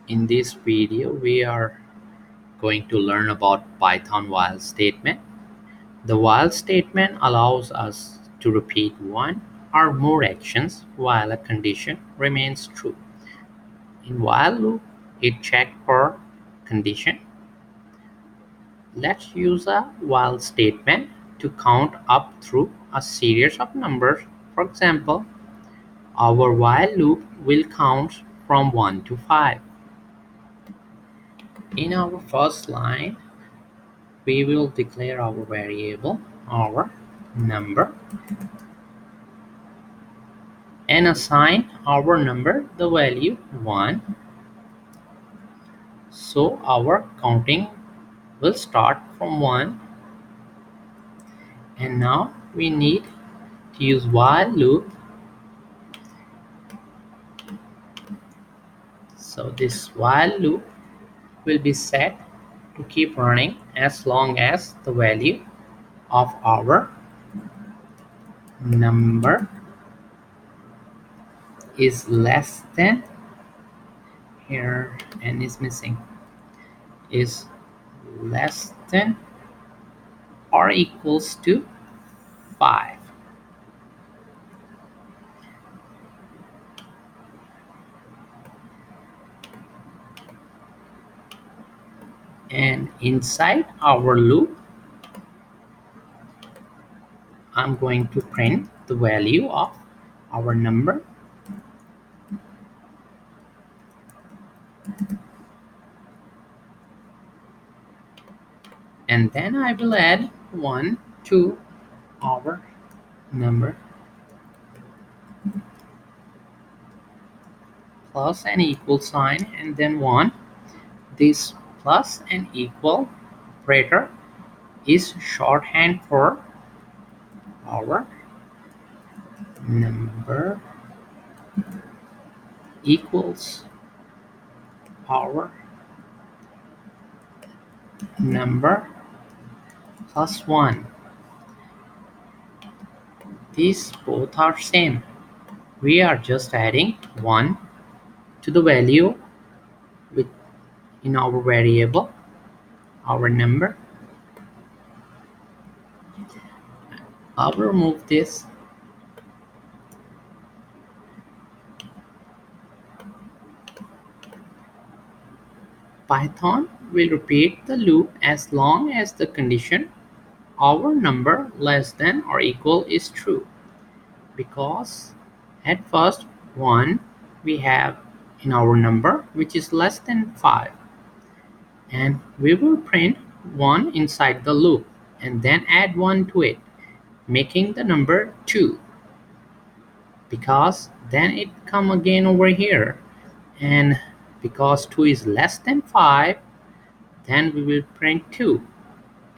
In this video, we are going to learn about Python while statement. The while statement allows us to repeat one or more actions while a condition remains true. In while loop, it checks for condition. Let's use a while statement to count up through a series of numbers. For example, our while loop will count from 1 to 5. In our first line, we will declare our variable, our number, and assign our number the value 1. So our counting will start from 1. And now we need to use while loop. So this while loop will be set to keep running as long as the value of our number is less than, here n is missing, is less than or equals to 5. And inside our loop, I'm going to print the value of our number. And then I will add 1 to our number plus an equal sign and then 1. This plus and equal operator is shorthand for our number equals our number plus 1. These both are same. We are just adding 1 to the value with in our variable, our number. I'll remove this. Python will repeat the loop as long as the condition our number less than or equal is true, because at first 1 we have in our number which is less than 5, and we will print 1 inside the loop and then add 1 to it, making the number 2, because then it come again over here, and because 2 is less than 5, then we will print 2,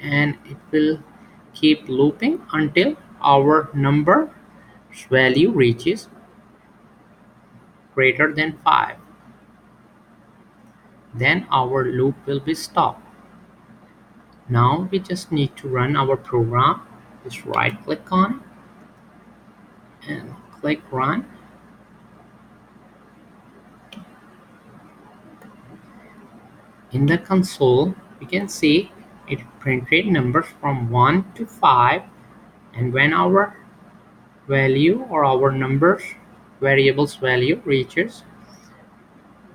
and it will keep looping until our number's value reaches greater than 5. Then our loop will be stopped. Now we just need to run our program. Just right click on it and click run. In the console, we can see it printed numbers from 1 to 5, and when our value or our numbers variable's value reaches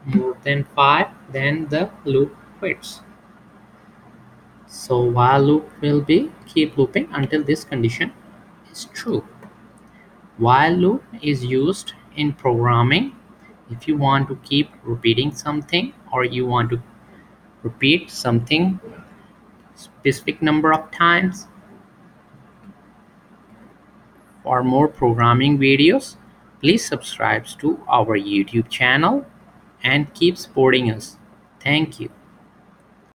more than 5, then the loop quits. So while loop will be keep looping until this condition is true. While loop is used in programming if you want to keep repeating something, or you want to repeat something specific number of times. For more programming videos, please subscribe to our YouTube channel and keep supporting us. Thank you.